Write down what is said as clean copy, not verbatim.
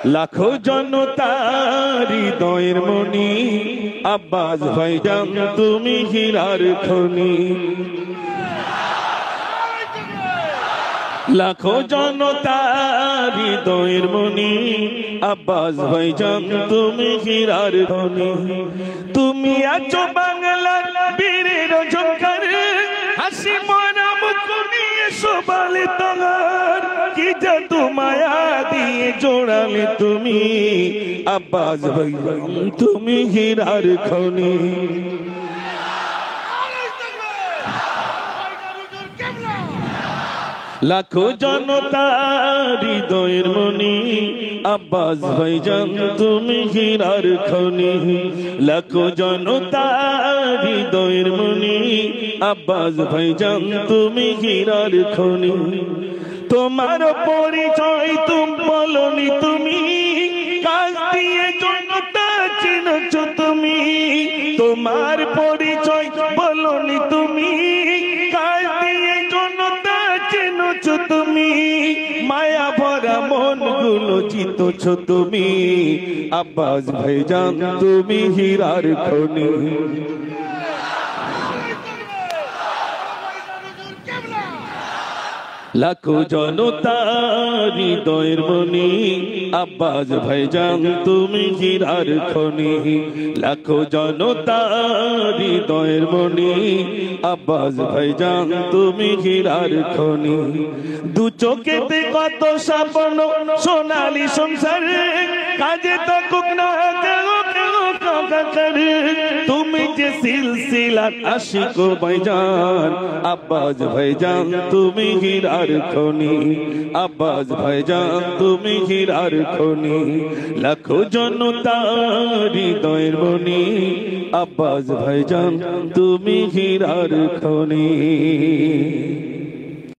লাখো জনতার হৃদয়ের মনি আব্বাস ভাইজান তুমি হীরার খনি। লাখো জনতার হৃদয়ের মনি আব্বাস ভাইজান তুমি হীরার খনি। তুমি আছো বাংলার বীরের ঝঙ্কার, হাসি মরা মুখ নিয়ে শোভালে তোমার, কি জাদু মায়া দিয়ে জোড়ালে তুমি আব্বাস ভাইজান তুমি হীরার খনি। লাখো জনতার হৃদয়ের মনি আব্বাস ভাইজান তুমি হীরার খনি। লাখো জনতার হৃদয়ের মনি আব্বাস ভাইজান তুমি হীরার খনি। তোমার পরিচয় তুমি বলনি, তুমি কাজ দিয়ে জনতা চিনছ তুমি। তোমার পরিচয় বলনি, তুমি কাজ দিয়ে জনতা চিনছ তুমি। মায়া ভরা মন গুলো জিতছ তুমি আব্বাস ভাইজান তুমি হীরার খনি। লাখো জনতার হৃদয়ের মনি আব্বাস ভাইজান তুমি হীরার খনি। লাখো জনতার হৃদয়ের মনি আব্বাস ভাইজান তুমি হীরার খনি। দু চোখেতে কত স্বপ্ন সোনালী সংসার, কাজে থাকুক না তুমি যে সিলসিলার আশিক ভাইজান আব্বাস ভাইজান তুমি হীরার খনি। আব্বাস ভাইজান তুমি হীরার খনি। লাখো জনতার হৃদয়ের মনি আব্বাস ভাইজান তুমি হীরার খনি।